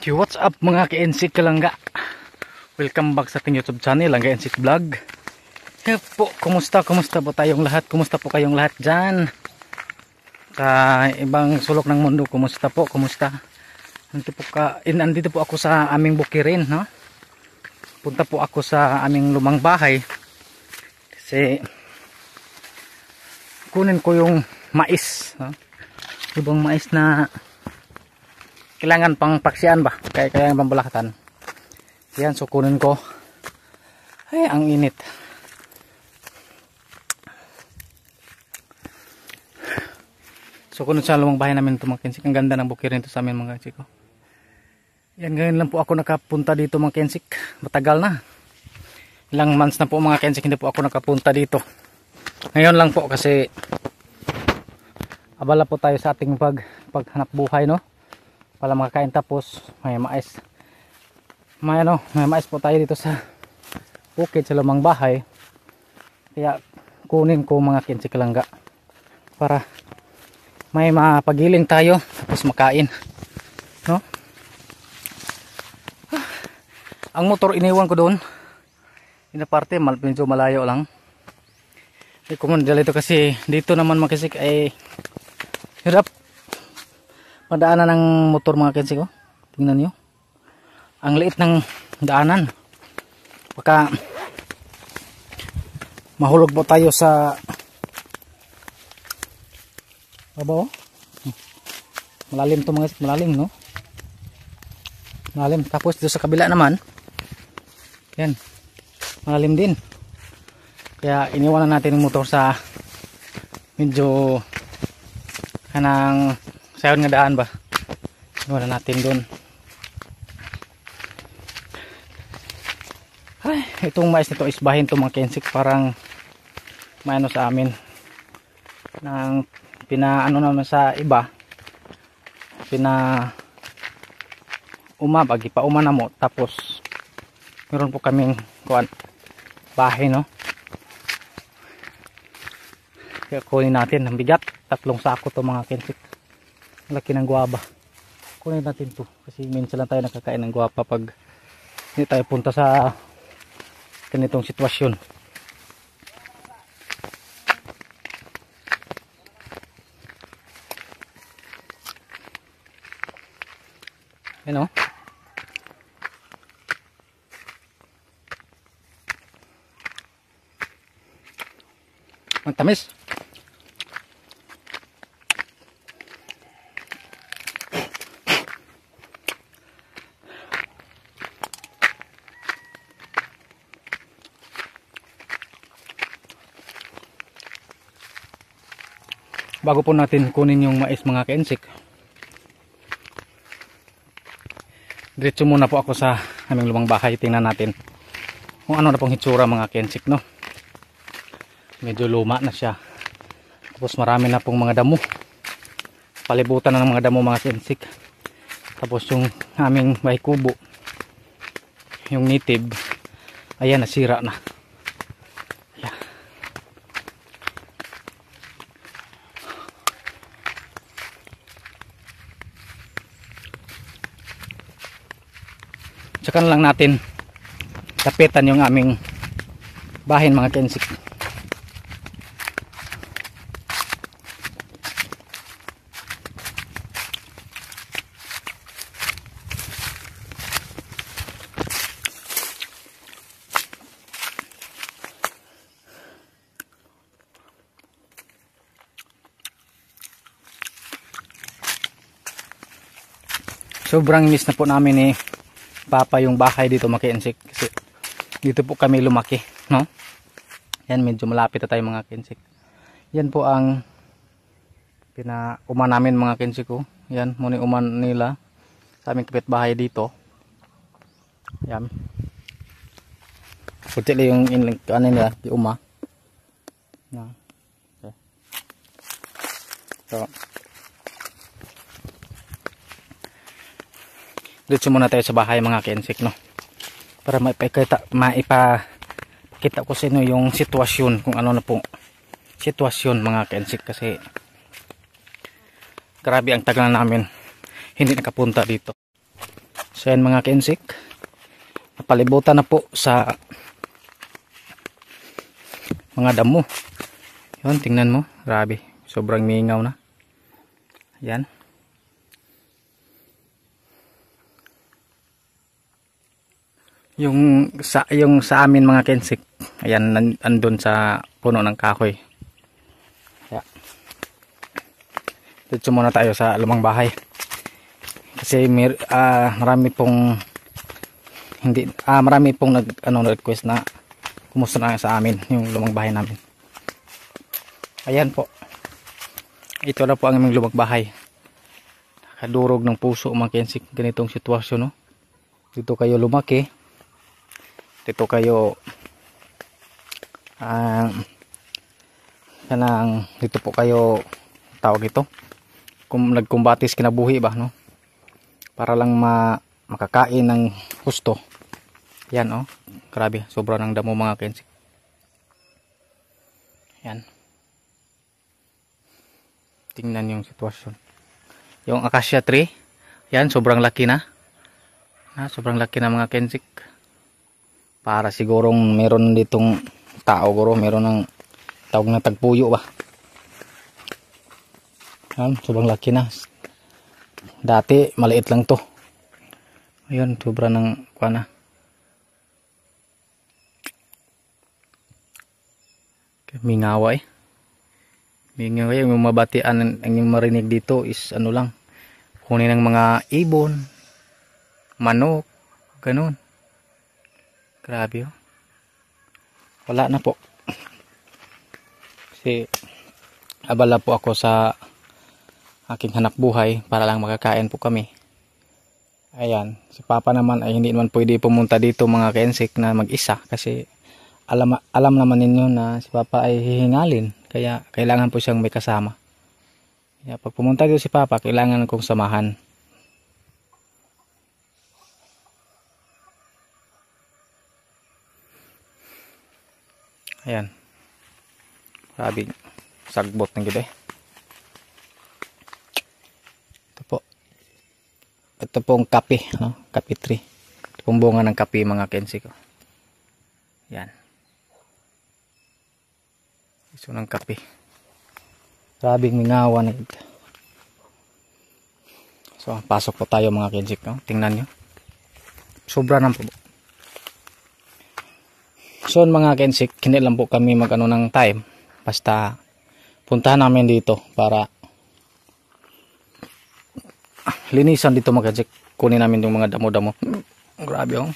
Yo, what's up mga ka-NSIK kalangga? Welcome back sa ating YouTube channel, Langga NSIK Vlog. Hey po, kumusta po tayong lahat? Kumusta po kayong lahat dyan? Sa ibang sulok ng mundo, kumusta po? Kumusta? Nandito po ako sa aming bukirin, no? Punta po ako sa aming lumang bahay. Kasi kunin ko yung mais, no? Ibang mais na kailangan pang paksian ba? Kaya pambalakatan. Yan, so kunin ko. Ay, ang init. So kunin sa lumang bahay namin ito mga kensik. Ang ganda ng bukirin ito sa amin mga kensik. Yan, ngayon lang po ako nakapunta dito mga kensik. Matagal na. Ilang months na po mga kensik hindi po ako nakapunta dito. Ngayon lang po kasi abala po tayo sa ating paghanap buhay, no? Para makakain, tapos may mais. May mais po tayo dito sa bukid sa lumang bahay. Kaya kunin ko mga kensik kalangga para may mapagiling tayo tapos makain, no? Ang motor iniwan ko doon. Inaparte, medyo malayo lang. Kung dito kasi dito naman mga kensik ay hirap madaanan ng motor mga kensik ko. Tingnan nyo, ang liit ng daanan, baka mahulog po tayo sa babaw. Malalim to mga kensik, malalim, no? Malalim. Tapos dito sa kabila naman, yan, malalim din. Kaya iniwanan natin yung motor sa medyo kanang sayon nga daan ba. Iniwanan natin doon. Ay, itong mais nito is bahin to mga kensik. Parang may sa amin nang pinaano naman sa iba, umabag ipauma na mo, tapos meron po kaming bahay, no? Kaya kunin natin ang bigat, 3 sako to mga kensik. Laki ng guwaba. Kunin natin to kasi minsan lang tayo nakakain ng guwaba pag hindi tayo punta sa ganitong sitwasyon. Ano? Matamis. Bago po natin kunin yung mais mga kensik, diretso muna po ako sa aming lumang bahay. Tingnan natin kung ano na pong hitsura mga kensik, no? Medyo luma na siya, tapos marami na pong mga damo, palibutan na ng mga damo mga kensik. Tapos yung aming bahay kubo, yung native, ayan, nasira na. Ayan. Tsaka na lang natin tapitan yung aming bahin mga kensik. Sobrang miss na po namin Papa yung bahay dito mga kensik, kasi dito po kami lumaki, no? Yan, medyo malapit na tayo mga kensik. Yan po ang pinauman namin mga kensik ko. Yan, muna uman nila sa aming kapitbahay dito. Yan, puti lang yung ano nila, yung uma. Okay. So dito muna tayo sa bahay mga kensik, no? Para maipakita ko sa inyo yung sitwasyon, kung ano na po sitwasyon mga kensik. Kasi grabe ang tagal na namin hindi nakapunta dito. So yan mga kensik, napalibutan na po sa mga damo. Yun, tingnan mo, grabe, sobrang mingaw na. Yan. Yung sa amin mga kensik, ayan, andun sa puno ng kahoy. Kaya dito muna tayo sa lumang bahay. Kasi marami pong request na kumusta na sa amin yung lumang bahay namin. Ayan po. Ito na po ang aming lumang bahay. Nakadurog ng puso mga kensik, ganitong sitwasyon, no? Dito kayo lumaki. Dito kayo dito po kayo tawag ito, kung nagkumbatis kinabuhi ba, no? Para lang makakain ng gusto. Yan, oh, grabe, sobra ng damo mga kensik. Yan, tingnan yung sitwasyon. Yung acacia tree, yan, sobrang laki na. Sobrang laki na mga kensik. Para sigurong meron ditong tao, guro, meron ng tawag na tagpuyo ba. Yan, sobrang laki na. Dati maliit lang to. Ayun, sobra ng kuana. Mingawa eh. Mingawa yung mabatian ang yung marinig dito is ano lang. Kunin ng mga ibon, manok, ganun. Grabe, oh. Wala na po. Kasi abala po ako sa aking hanap buhay para lang makakain po kami. Ayan, si Papa naman ay hindi naman pwede pumunta dito mga kensik na mag-isa kasi alam naman ninyo na si Papa ay hihingalin, kaya kailangan po siyang may kasama. Kaya pag pumunta dito si Papa, kailangan kong samahan. Ayan, grabe, sagbot ng gid eh. Ito pong kape, no? Kape tree. Ito pong bunga ng kape mga kensik. Yan. Iso ng kape. Grabing mingawa na ito. So, pasok po tayo mga kensik, no? Tingnan nyo. Sobra na po. So, mga kensik, hindi lang po kami mag-ano ng time. Basta, puntahan namin dito para linisan dito mga kensik. Kunin namin yung mga damo-damo. Grabe, oh.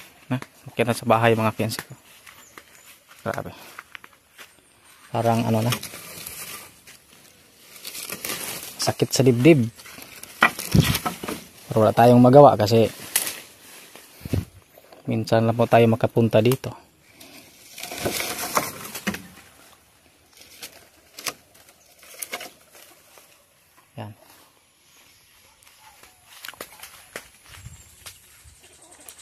Okay na sa bahay mga kensik. Grabe. Parang ano na. Sakit sa dibdib. Pero wala tayong magawa kasi minsan lang po tayo makapunta dito. Yan.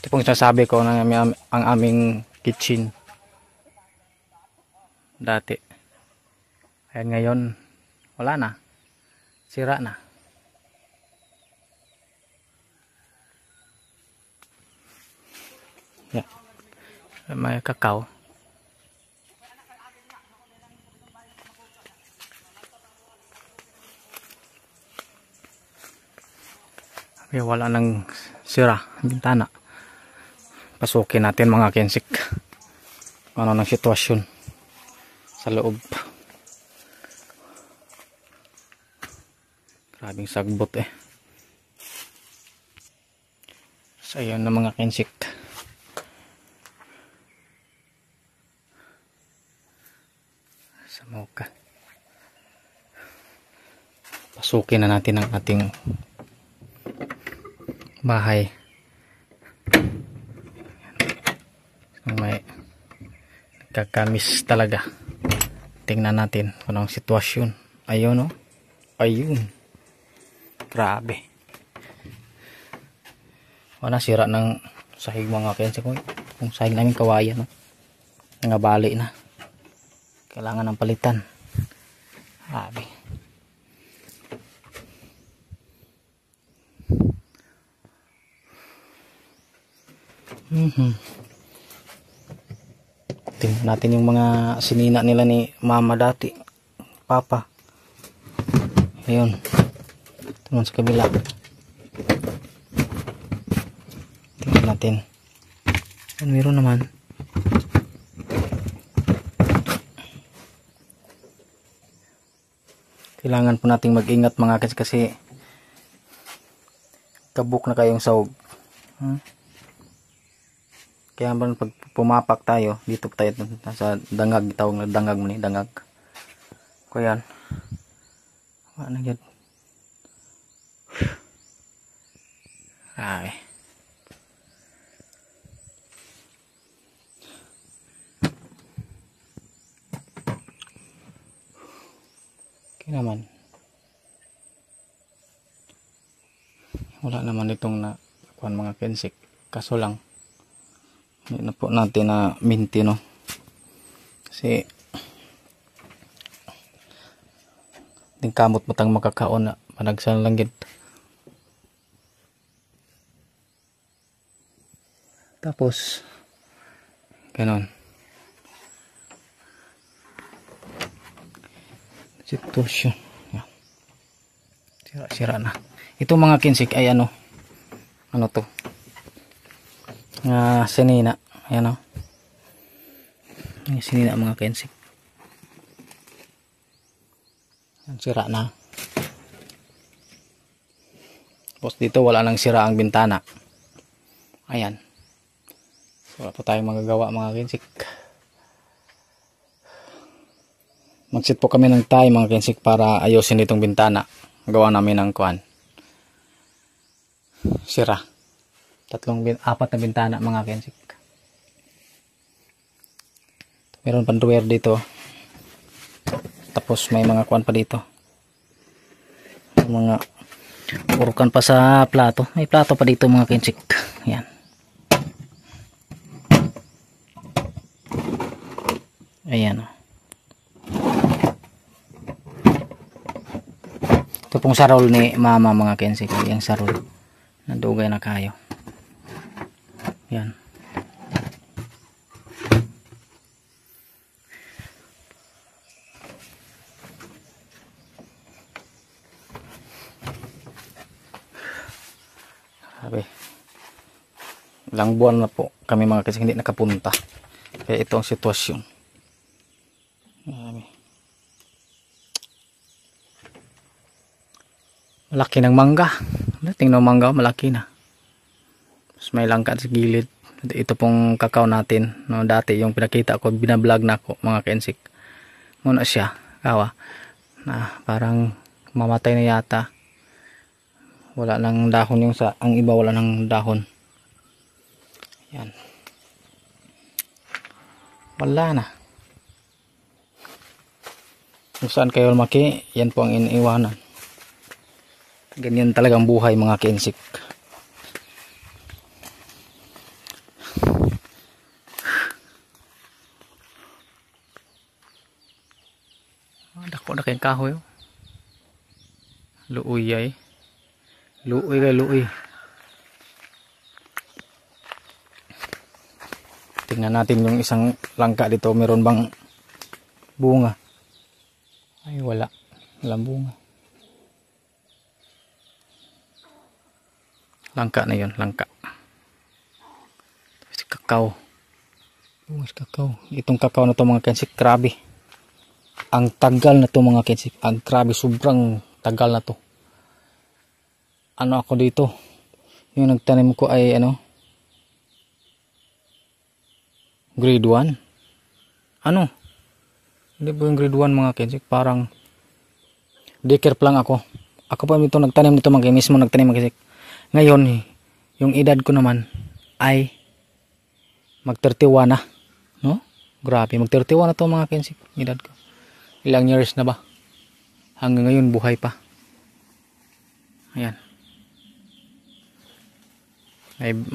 Ito pong sinasabi ko ng ang aming kitchen dati. Ayan, ngayon wala na, sira na. Yan. May kakao. Okay, wala nang sira ang bintana. Pasukin natin mga kensik ano ng sitwasyon sa loob. Grabing sagbot eh. So ayun na mga kensik. Sa muka. Pasukin na natin ang ating bahay. May kakamis talaga. Tingnan natin kung anong sitwasyon. Ayun, oh. Ayun. Grabe. Wala, sira ng sahig mga kensik. Kung sahig namin kawayan, no? Nangabali na. Kailangan ng palitan. Grabe. Tingnan natin yung mga sinina nila ni mama dati, papa. Ayun. Tingnan sa kabila. Tingnan natin. Meron naman. Kailangan po nating mag-ingat mga kids kasi kabuk na kayong sahog. Kaya pag pumapak tayo, dito tayo sa dangag, tawag na dangag mo ni, dangag. Ko yan. Wala na yan. Ay. Okay naman. Wala naman itong na mga kensik. Kaso lang hindi na po natin na minti, no, kasi din kamot matang makakaon na panagsan lang gid. Tapos ganon sitwasyon. Sira na itong mga kinsik ay ano to, sinina. Ayan o. Sinina mga kinsik. Sira na. Tapos dito wala nang sira ang bintana. Ayan. So, wala po tayong magagawa mga kinsik. Magsit po kami ng time mga kinsik para ayusin itong bintana. Gawa namin ng kuan. Sira. 4 na bintana mga kinsik. Meron pang drawer dito. Tapos may mga kuan pa dito. Mga urukan pa sa plato. May plato pa dito mga kinsik. Ayan. Ayan o. Ito pong sarol ni mama mga kinsik. Yung sarol. Nadugay na kayo. Ayan. Sabi, ilang buwan na po kami mga kinsik hindi nakapunta. Kaya ito ang sitwasyon. Malaki ng mangga. Tingnan mangga, malaki na. Mas may langka sa gilid. Ito pong kakao natin. No, dati yung pinakita ko, binablog na ko mga kinsik. Muna siya, kawa. Na parang mamatay na yata. Wala nang dahon yung ang iba wala nang dahon. Yan. Wala na. Kung saan kayo lumaki, yan po ang iniiwanan. Ganyan talagang buhay mga kinsik. Dako na kayong kahoy. Luuy ay. Luuy kay luuy. Tingnan natin yung isang langka dito. Meron bang bunga? Ay wala. Walang bunga. Langka na yun. Langka. Kakao. Bunga kakao. Itong kakao na to mga kinsik. Grabe. Ang tagal na to mga kinsik. Ang grabe. Sobrang tagal na to. Ano ako dito, yung nagtanim ko ay ano, grade 1. Ano, hindi po yung grade 1 mga kinsik, parang daycare lang ako pa dito nagtanim dito mga mismo nagtanim mga kinsik. Ngayon yung edad ko naman ay mag 31 na, no? Grabe, mag 31 na to mga kinsik, edad ko. Ilang years na ba? Hanggang ngayon buhay pa. Ayan.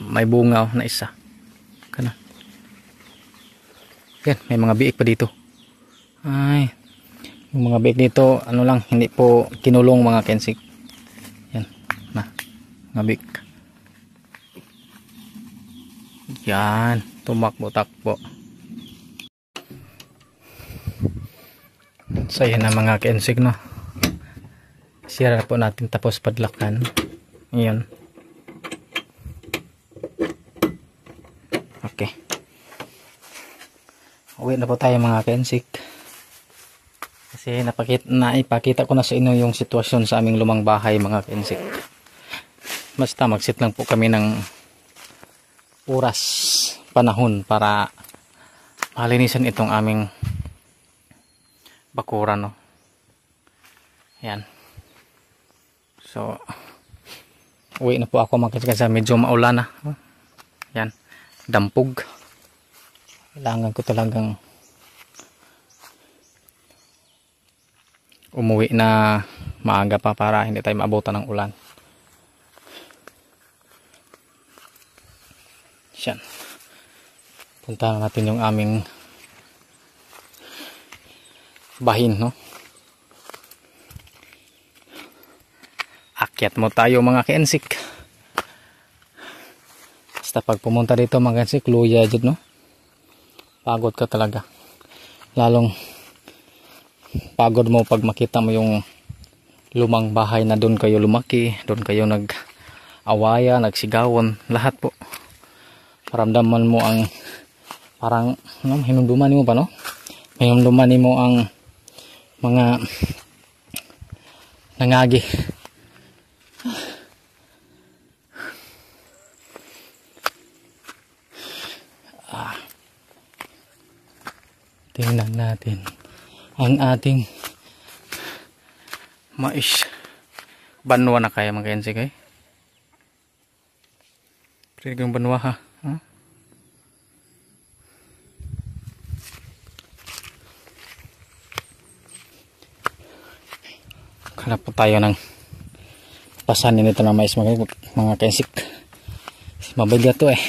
May bunga na isa. Kana. Yan, may mga biik pa dito. Ay. Yung mga biik dito, ano lang, hindi po kinulong mga kinsik. Yan. Na. Mga biik. Yan, tumakbo-takbo. So yan ang mga kensik, no. Sira po natin tapos padlakan. Ayan. Okay. Uwi na po tayo mga kensik. Kasi naipakita ko na sa inyo yung sitwasyon sa aming lumang bahay mga kensik. Basta magsit lang po kami ng oras, panahon para malinisan itong aming bakuran, no. Yan. So uwi na po ako mga kensik kasi medyo maulan na. Yan. Dampog. Kailangan ko talagang umuwi na maaga pa para hindi tayo maabutan ng ulan. Yan. Punta na natin yung aming bahin, no. Akyat mo tayo mga kensik. Basta pag pumunta dito mga kensik, luya dyan, no. Pagod ka talaga. Lalong pagod mo pag makita mo yung lumang bahay na doon kayo lumaki, doon kayo nag-awaya, nagsigawan, lahat po. Paramdaman mo ang parang hinumduman mo pa, no? Hinumduman mo ang mga nangagi. Tingnan natin ang ating mais. Banwa na kaya mga kensik, eh. Pwede banwa, ha? Hanap po tayo ng pasanin nito ng mais mga kensik. Mabigat to, eh.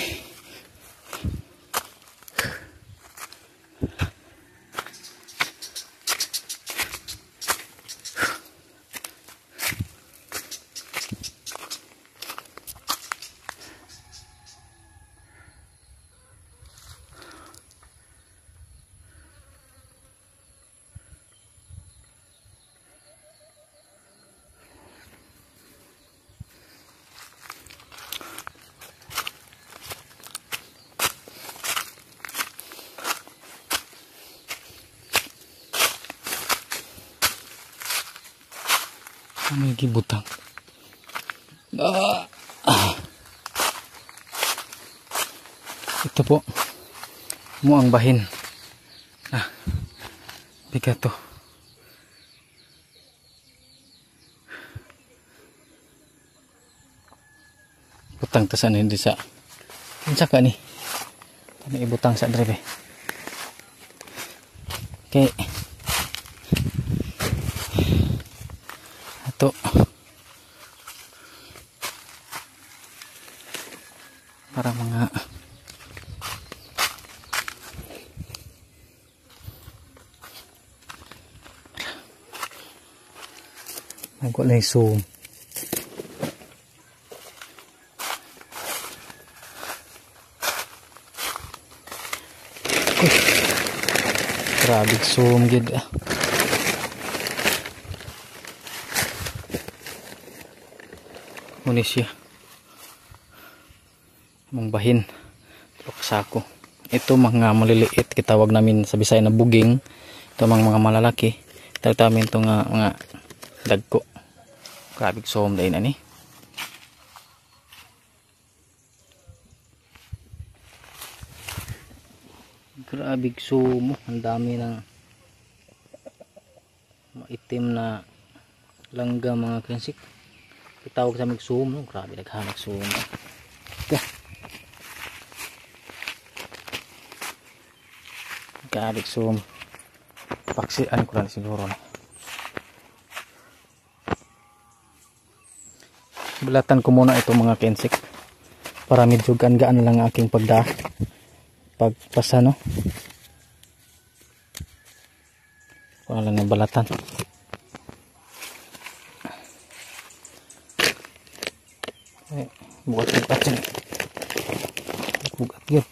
May gibutang. Ito po mo ang bahin. Bigat to. Butang ta sa hindi sa. Kinsa ka ni? Ano ibutang sa drive. Okay. Ito. Para mga nagwalay zoom. Grabe zoom gid. Muna siya. Mong bahin. Sako. Ito mga maliliit, kitawag namin sa Bisaya na buging. Ito mga malalaki. Tawag namin ito mga dagko. Grabe zoom dahil ani. Grabe zoom. Ang dami ng maitim na langga mga kensik. Kitawag sa mag-zoom, no? Grabe naghanak zoom. Grabe zoom. Paksian ko lang siguro. Bulatan ko muna ito mga kensik para medyo gaan-gaan na lang aking pagpasa, no? Wala lang yung balatan. Bukas-bukas yan. bugat yun.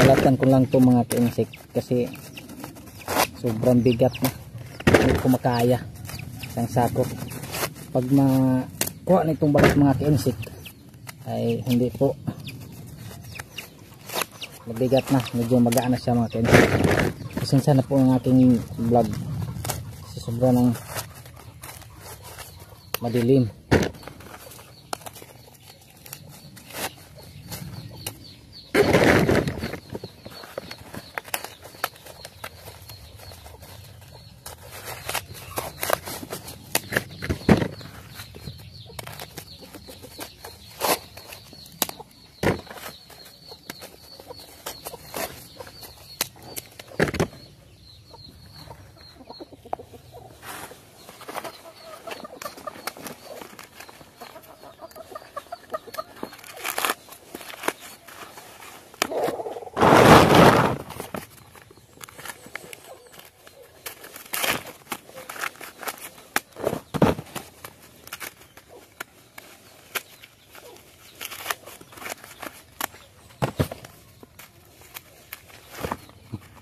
Balatan ko lang to mga ka-insect kasi sobrang bigat na, hindi ko makaya isang sako. Pag makuha nitong balat mga ka-insect ay hindi po, mabigat na, medyo magaan na siya mga ka-insect. Pasensya na po ang aking vlog kasi sobra ng madilim.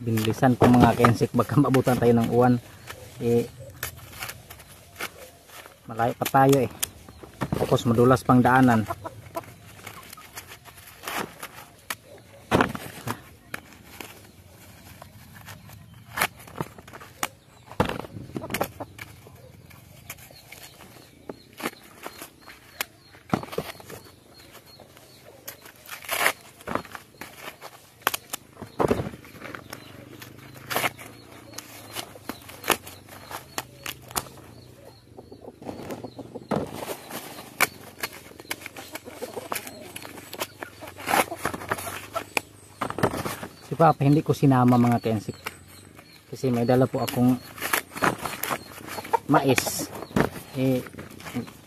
Binilisan ko mga ka-insect, baka mabutan tayo ng uwan malayo pa tayo tapos madulas pang daanan. Si Papa hindi ko sinama mga ka-insect kasi may dala po akong mais.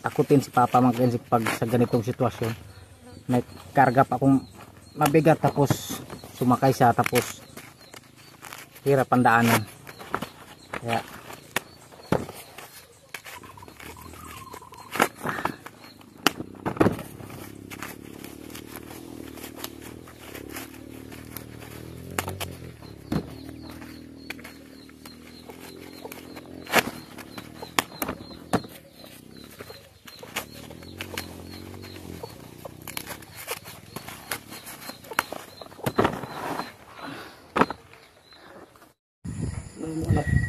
Takutin si Papa mga ka-insect pag sa ganitong sitwasyon. May karga pa akong mabigat tapos sumakay siya tapos hirap ang daanan. Kaya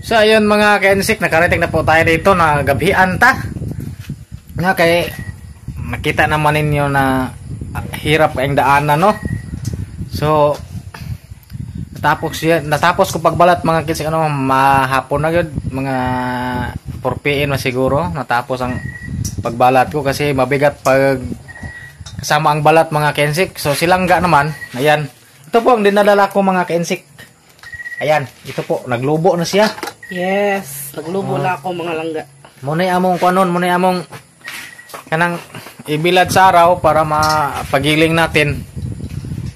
so ayun mga ka-insect, nakarating na po tayo dito na gabihan ta nga kay nakita naman ninyo na hirap kayong daanan no. So natapos ko pagbalat mga ka-insect mahapon na yun, mga 4 PM na siguro natapos ang pagbalat ko kasi mabigat pag kasama ang balat mga ka-insect. So silangga naman, ayan, ito po ang dinadala ko mga ka-insect. Ayan, ito po, naglubo na siya. Yes, naglubo na ako mga langga. Munay among kuanon, munay among kanang ibilad sa araw para mapagiling natin.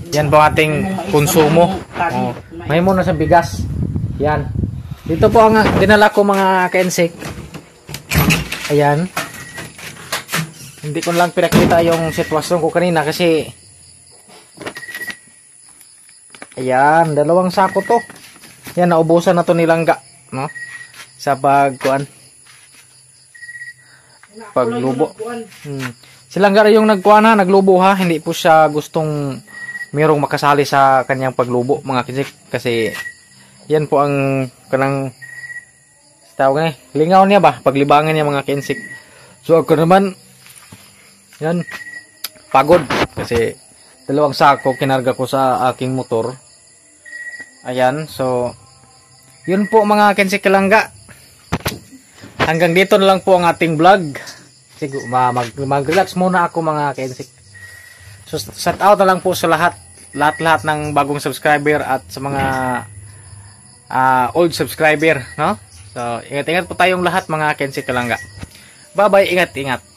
Yan po ating konsumo. May muna sa bigas. Yan. Dito po ang dinala ko mga ka-insect. Ayan. Hindi ko lang pinakita yung sitwasyon ko kanina kasi ayan, 2 sako to. Yan, naubusan na to nilangga, no? Sa pagkuan. Paglubo. Silangga rin yung nagkuan ha, naglubo ha. Hindi po siya gustong mayroong makasali sa kanyang paglubo, mga ka-insect. Kasi yan po ang kanang tawag lingaw niya ba? Paglibangan niya mga ka-insect. So ako naman, yan, pagod. Kasi 2 sako kinarga ko sa aking motor. Ayan, so yun po mga ka-insect kalangga. Hanggang dito na lang po ang ating vlog. Siguro mag-relax muna ako mga kensik. So shout out na lang po sa lahat ng bagong subscriber at sa mga old subscriber, no? So ingat-ingat po tayong lahat mga kensik kalangga. Bye bye, ingat.